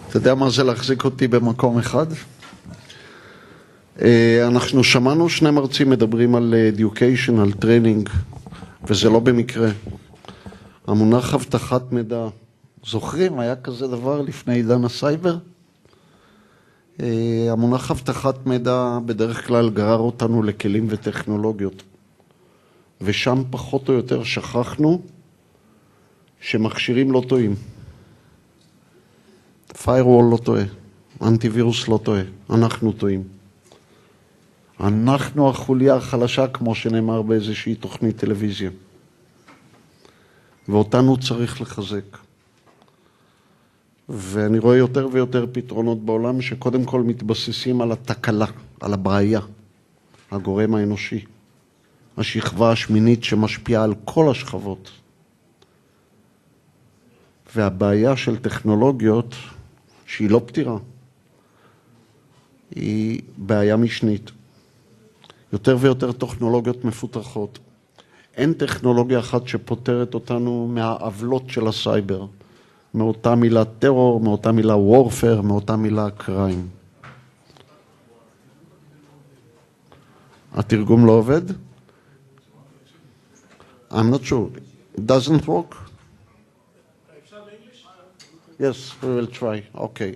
אתה יודע מה זה להחזיק אותי במקום אחד? אנחנו שמענו שני מרצים מדברים על education, על training, וזה לא במקרה. המונח הבטחת מידע, זוכרים? היה כזה דבר לפני עידן הסייבר? המונח הבטחת מידע בדרך כלל גרר אותנו לכלים וטכנולוגיות, ושם פחות או יותר שכחנו שמכשירים לא טועים. firewall לא טועה, אנטיווירוס לא טועה, אנחנו טועים. אנחנו החוליה החלשה, כמו שנאמר באיזושהי תוכנית טלוויזיה. ואותנו צריך לחזק. ואני רואה יותר ויותר פתרונות בעולם שקודם כל מתבססים על התקלה, על הבעיה, הגורם האנושי, השכבה השמינית שמשפיעה על כל השכבות. והבעיה של טכנולוגיות, שהיא לא פתירה, היא בעיה משנית. יותר ויותר טכנולוגיות מפותחות. אין טכנולוגיה אחת שפותרת אותנו מהעוולות של הסייבר. מאותה מילה טרור, מאותה מילה וורפר, מאותה מילה קריים. התרגום לא עובד? I'm not sure. It doesn't work? Yes, we will try. Okay.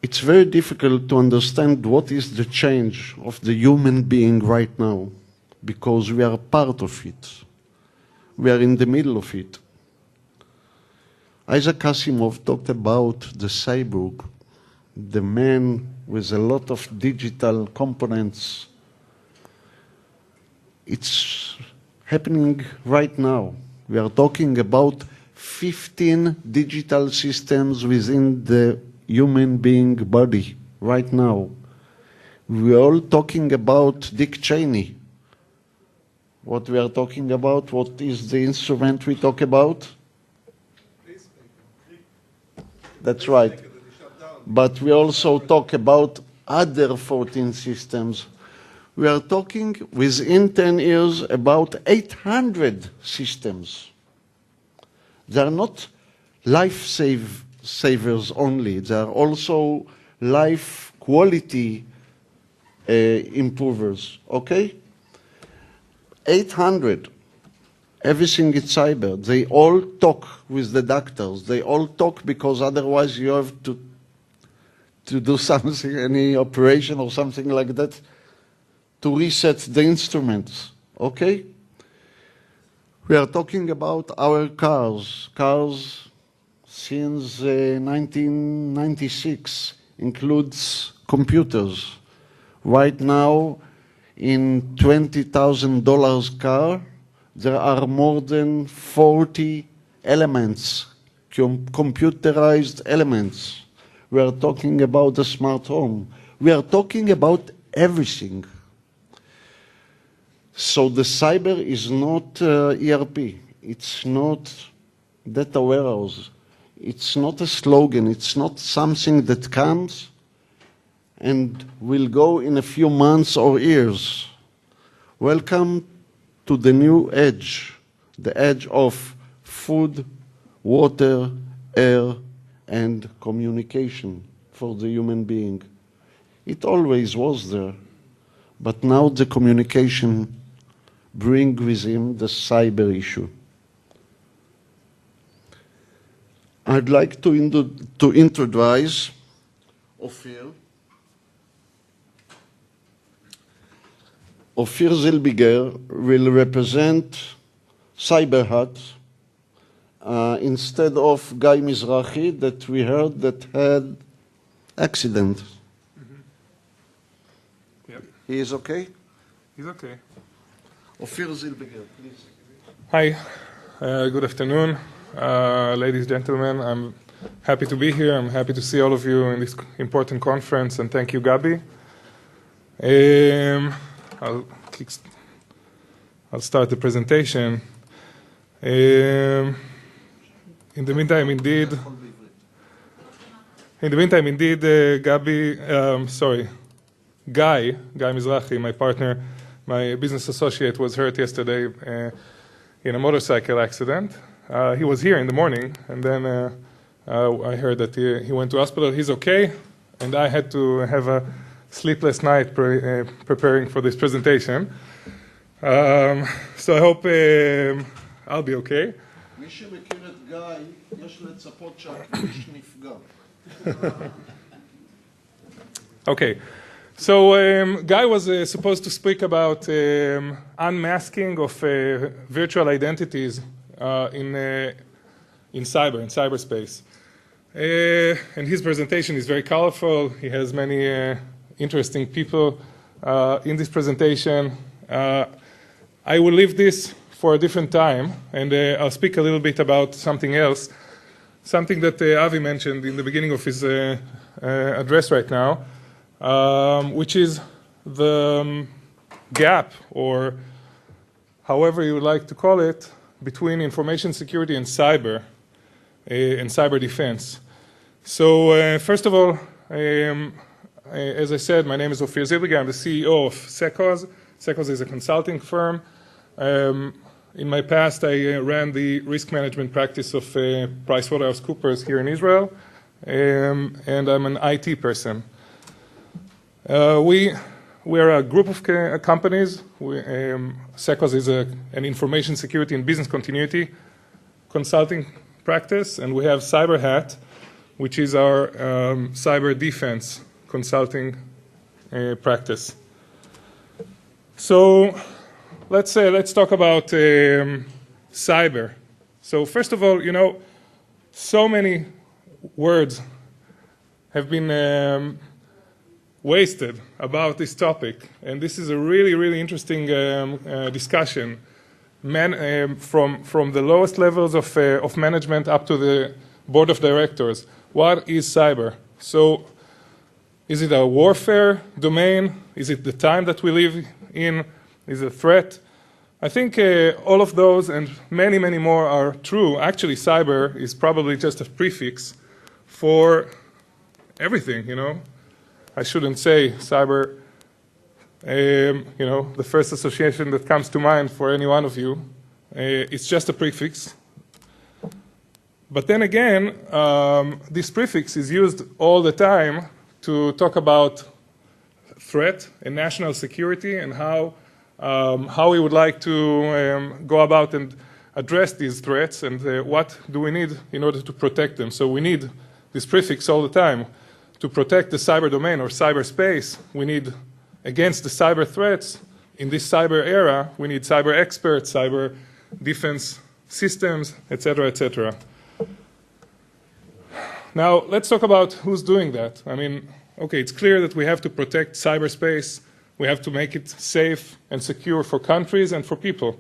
It's very difficult to understand what is the change of the human being right now, because we are part of it. We are in the middle of it. Isaac Asimov talked about the cyborg, the man with a lot of digital components. It's happening right now. We are talking about 15 digital systems within the human being body right now. We are all talking about Dick Cheney. What we are talking about, what is the instrument we talk about? That's right. But we also talk about other 14 systems. We are talking within 10 years about 800 systems. They are not savers only. They are also life quality improvers, okay? 800, everything is cyber. They all talk with the doctors. They all talk because otherwise you have to do something, any operation or something like that, to reset the instruments, okay? We are talking about our cars. Cars since 1996 includes computers. Right now, in $20,000 car, there are more than 40 elements, computerized elements. We are talking about the smart home. We are talking about everything. So the cyber is not ERP. It's not data warehouse. It's not a slogan. It's not something that comes and will go in a few months or years. Welcome to the new edge, the edge of food, water, air, and communication for the human being. It always was there, but now the communication brings with him the cyber issue. I'd like to introduce Ofir. Ofir Zelbiger will represent CyberHut instead of Guy Mizrahi that we heard that had accident. Mm-hmm. Yep. He is okay? He's okay. Ofir Zelbiger, please. Hi, good afternoon, ladies and gentlemen. I'm happy to be here. I'm happy to see all of you in this important conference, and thank you, Gabi. I'll start the presentation. In the meantime, indeed, Guy Mizrahi, my partner, my business associate, was hurt yesterday in a motorcycle accident. He was here in the morning, and then I heard that he went to hospital. He's okay, and I had to have a sleepless night preparing for this presentation. So I hope I'll be okay. מי שמכיר את גיא, יש לצפות שהכביש נפגע. Okay, so Guy was supposed to speak about unmasking of virtual identities in cyberspace. And his presentation is very colorful. He has many interesting people in this presentation. I will leave this for a different time, and I'll speak a little bit about something else, something that Avi mentioned in the beginning of his address right now, which is the gap, or however you would like to call it, between information security and cyber defense. So first of all, as I said, my name is Ofir Zelbiger. I'm the CEO of Secoz. Secoz is a consulting firm. In my past, I ran the risk management practice of PricewaterhouseCoopers here in Israel, and I'm an IT person. We are a group of companies. Secoz is an information security and business continuity consulting practice, and we have CyberHat, which is our cyber defense consulting practice. So let's talk about cyber. So first of all, so many words have been wasted about this topic, and this is a really, really interesting discussion. From the lowest levels of management up to the board of directors. What is cyber? So is it a warfare domain? Is it the time that we live in? Is it a threat? I think all of those and many, many more are true. Actually, cyber is probably just a prefix for everything, I shouldn't say cyber, the first association that comes to mind for any one of you. It's just a prefix. But then again, this prefix is used all the time to talk about threat and national security and how we would like to go about and address these threats and what do we need in order to protect them. So we need this prefix all the time. To protect the cyber domain or cyberspace, we need, against the cyber threats, in this cyber era, we need cyber experts, cyber defense systems, etc., etc. Now, let's talk about who's doing that. I mean, okay, it's clear that we have to protect cyberspace. We have to make it safe and secure for countries and for people.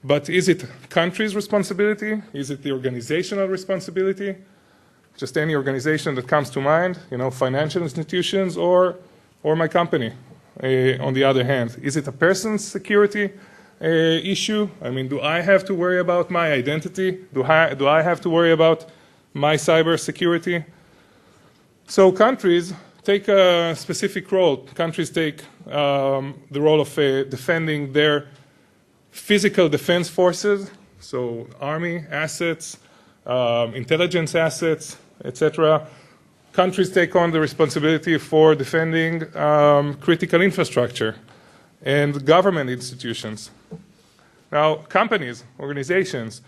But is it countries' responsibility? Is it the organizational responsibility? Just any organization that comes to mind, financial institutions or my company, on the other hand. Is it a person's security issue? I mean, do I have to worry about my identity? Do I have to worry about my cyber security? So countries take a specific role. Countries take the role of defending their physical defense forces, so army assets, intelligence assets, etc. Countries take on the responsibility for defending critical infrastructure and government institutions. Now, companies, organizations,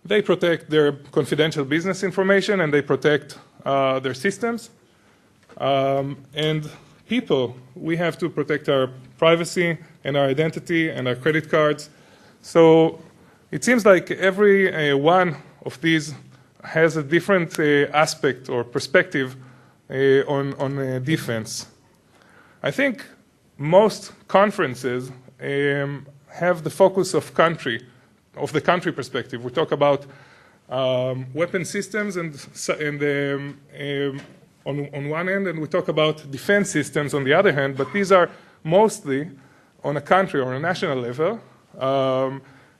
they protect their confidential business information and they protect their systems. And people, we have to protect our privacy and our identity and our credit cards. So it seems like every one of these has a different aspect or perspective on defense. I think most conferences have the focus of the country perspective. We talk about weapon systems and on one end, and we talk about defense systems on the other hand, but these are mostly on a country or a national level.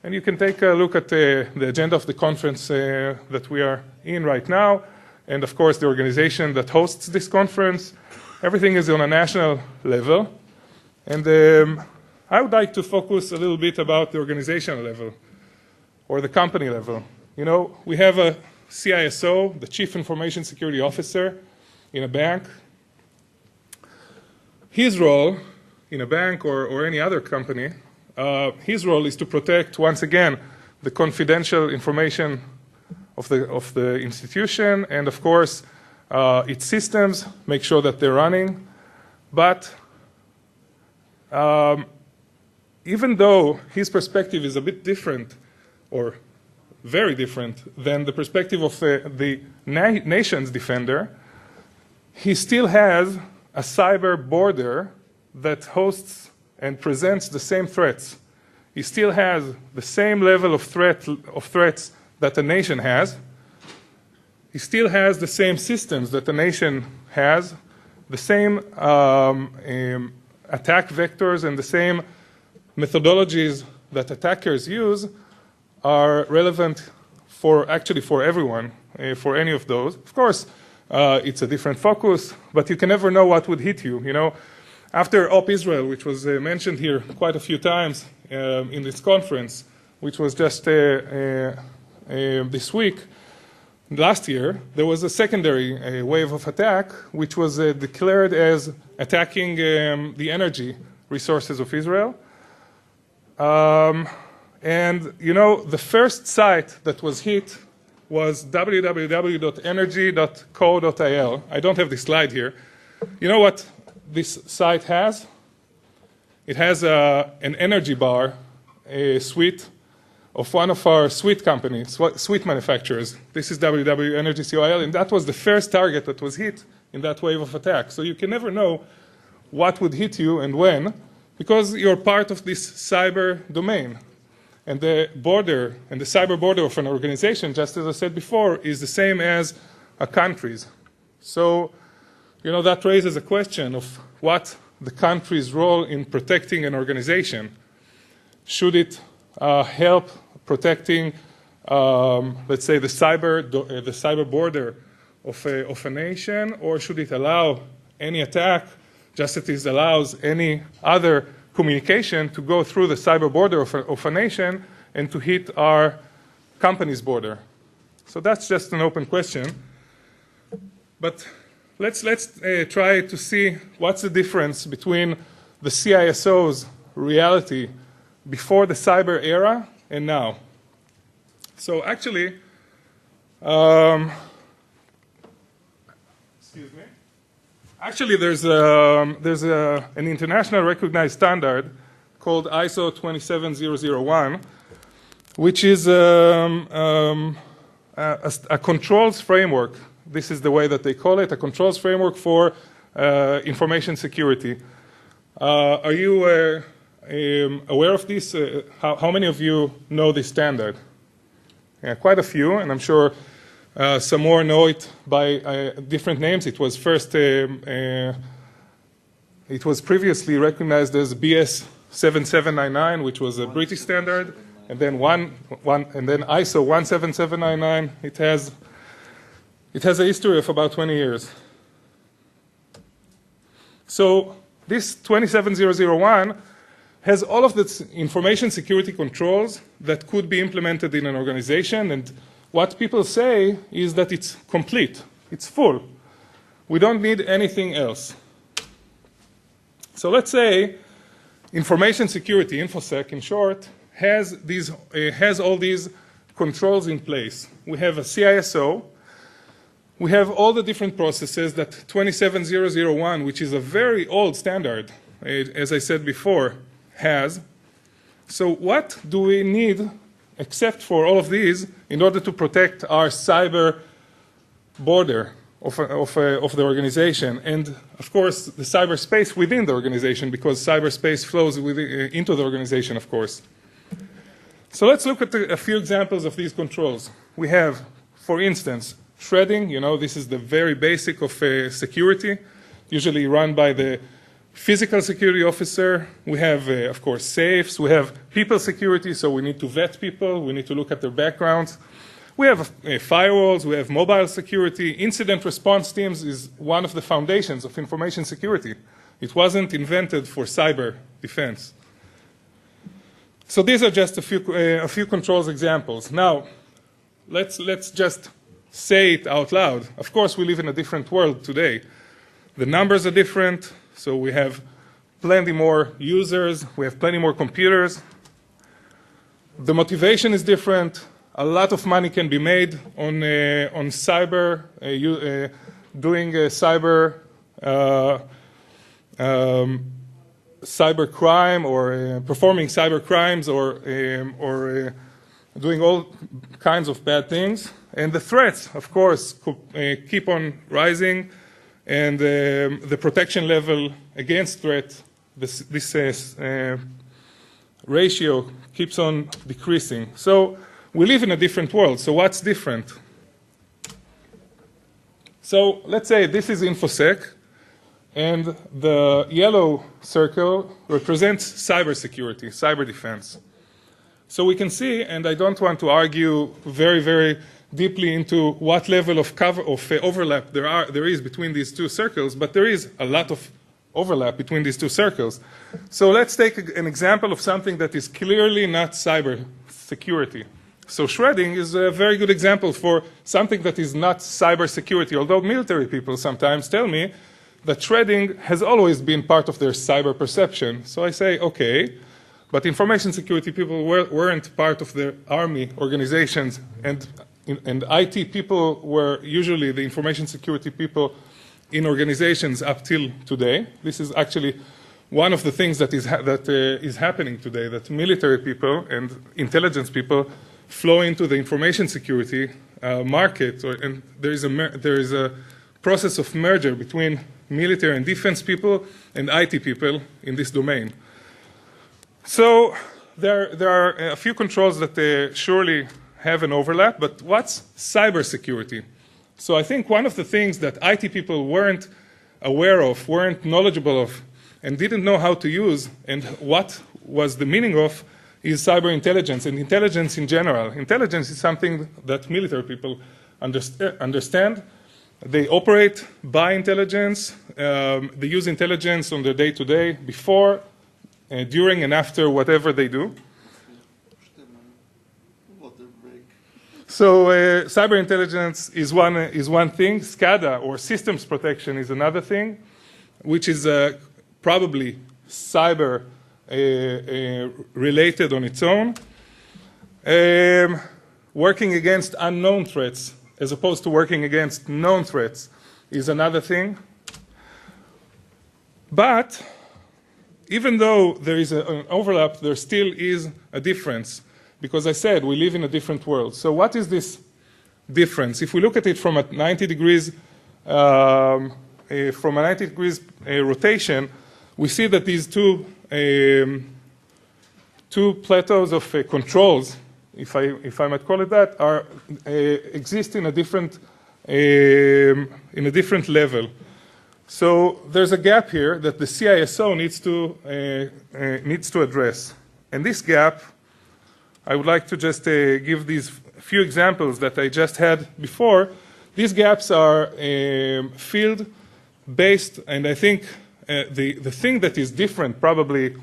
And you can take a look at the agenda of the conference that we are in right now, and of course the organization that hosts this conference. Everything is on a national level, and I would like to focus a little bit about the organizational level. or the company level. You know, we have a CISO, the Chief Information Security Officer, in a bank. His role in a bank or any other company, his role is to protect, once again, the confidential information of the institution and, of course, its systems, make sure that they're running. But even though his perspective is a bit different, or very different, than the perspective of the nation's defender, he still has a cyber border that hosts and presents the same threats. He still has the same level of threats that a nation has. He still has the same systems that a nation has, the same attack vectors and the same methodologies that attackers use are relevant for everyone, for any of those. Of course, it's a different focus, but you can never know what would hit you. You know, after Op Israel, which was mentioned here quite a few times in this conference, which was just this week, last year, there was a secondary wave of attack, which was declared as attacking the energy resources of Israel. And, you know, the first site that was hit was www.energy.co.il. I don't have the slide here. You know what this site has? It has an energy bar, a suite of one of our suite companies, suite manufacturers. This is www.energy.co.il, and that was the first target that was hit in that wave of attack. So you can never know what would hit you and when, because you're part of this cyber domain. And the border, and the cyber border of an organization, just as I said before, is the same as a country's. So, you know, that raises a question of what the country's role in protecting an organization. Should it help protecting, let's say, the cyber border of a nation, or should it allow any attack, just as it allows any other communication, to go through the cyber border of a nation and to hit our company's border? So that's just an open question. But let's try to see what's the difference between the CISO's reality before the cyber era and now. So actually, excuse me. Actually, there's an international recognized standard called ISO 27001, which is a controls framework. This is the way that they call it, a controls framework for information security. Are you aware of this? How many of you know this standard? Yeah, quite a few, and I'm sure some more know it by different names. It was previously recognized as BS 7799, which was a British standard, and then ISO 17799. It has a history of about 20 years. So this 27001 has all of the information security controls that could be implemented in an organization, and what people say is that it's complete, it's full. We don't need anything else. So let's say information security, InfoSec in short, has all these controls in place. We have a CISO. We have all the different processes that 27001, which is a very old standard, as I said before, has. So what do we need except for all of these in order to protect our cyber border of the organization, and of course the cyberspace within the organization, because cyberspace flows into the organization, of course. So let's look at a few examples of these controls. We have, for instance, shredding. You know, this is the very basic of security, usually run by the physical security officer. We have, of course, safes. We have people security, so we need to vet people. We need to look at their backgrounds. We have firewalls. We have mobile security. Incident response teams is one of the foundations of information security. It wasn't invented for cyber defense. So these are just a few controls examples. Now, let's just say it out loud. Of course, we live in a different world today. The numbers are different, so we have plenty more users, we have plenty more computers. The motivation is different. A lot of money can be made on cyber, doing cyber crime or performing cyber crimes or doing all kinds of bad things. And the threats, of course, keep on rising, and the protection level against threat, this ratio keeps on decreasing. So we live in a different world. So what's different? So let's say this is InfoSec, and the yellow circle represents cybersecurity, cyber defense. So we can see, and I don't want to argue very, very deeply into what level of overlap there is between these two circles, but there is a lot of overlap between these two circles. So let's take an example of something that is clearly not cyber security. So shredding is a very good example for something that is not cyber security, although military people sometimes tell me that shredding has always been part of their cyber perception. So I say, okay, but information security people weren't part of the army organizations, and IT people were usually the information security people in organizations up till today. This is actually one of the things that is happening today, that military people and intelligence people flow into the information security market, and there is a process of merger between military and defense people and IT people in this domain. So there are a few controls that surely have an overlap, but what's cybersecurity? So I think one of the things that IT people weren't aware of, weren't knowledgeable of, and didn't know how to use, and what was the meaning of, is cyber intelligence and intelligence in general. Intelligence is something that military people understand. They operate by intelligence. They use intelligence on their day-to-day, before, during, and after whatever they do. So cyber intelligence is one thing. SCADA, or systems protection, is another thing, which is probably cyber related on its own. Working against unknown threats as opposed to working against known threats is another thing. But even though there is an overlap, there still is a difference, because I said we live in a different world. So what is this difference? If we look at it from a 90 degrees rotation, we see that these two plateaus of controls, if I might call it that, exist in a different level. So there's a gap here that the CISO needs to address, and this gap, I would like to just give these few examples that I just had before. These gaps are field based, and I think the thing that is different probably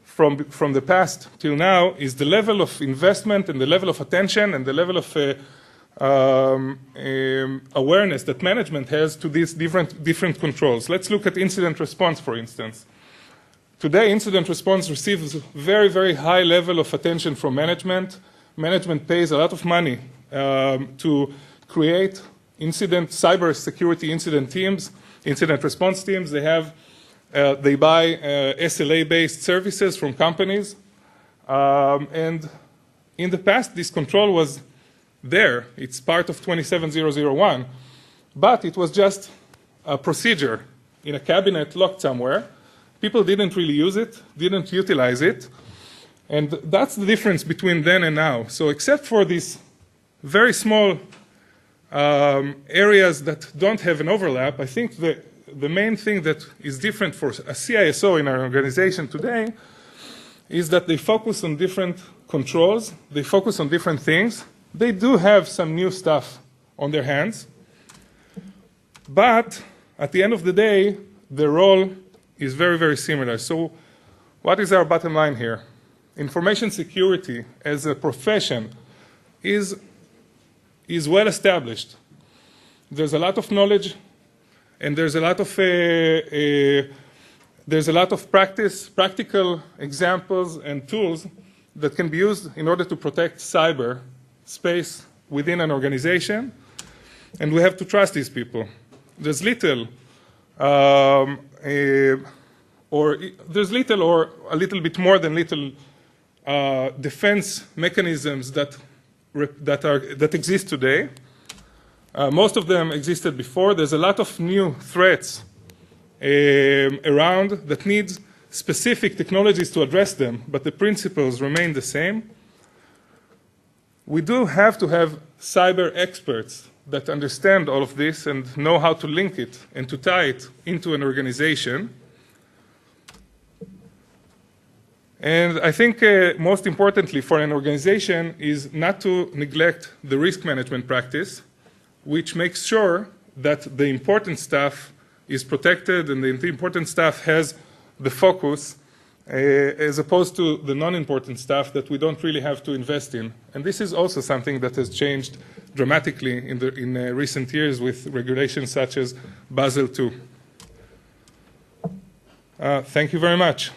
from the past till now is the level of investment and the level of attention and the level of awareness that management has to these different controls. Let's look at incident response, for instance. Today, incident response receives very, very high level of attention from management. Management pays a lot of money to create cyber security incident teams, incident response teams. They buy SLA-based services from companies. And in the past, this control was there. It's part of 27001. But it was just a procedure in a cabinet locked somewhere. People didn't really use it, didn't utilize it. And that's the difference between then and now. So except for these very small areas that don't have an overlap, I think the main thing that is different for a CISO in our organization today is that they focus on different controls, they focus on different things. They do have some new stuff on their hands, but at the end of the day, their role is very, very similar. So what is our bottom line here? information security as a profession is well established. There's a lot of knowledge, and there's a lot of practical examples and tools that can be used in order to protect cyber space within an organization, and we have to trust these people. There's little or a little bit more than little defense mechanisms that exist today. Most of them existed before. There's a lot of new threats around that needs specific technologies to address them, but the principles remain the same. We do have to have cyber experts that understand all of this and know how to link it and to tie it into an organization. And I think most importantly for an organization is not to neglect the risk management practice, which makes sure that the important stuff is protected and the important stuff has the focus as opposed to the non-important stuff that we don't really have to invest in. And this is also something that has changed dramatically in recent years with regulations such as Basel II. Thank you very much.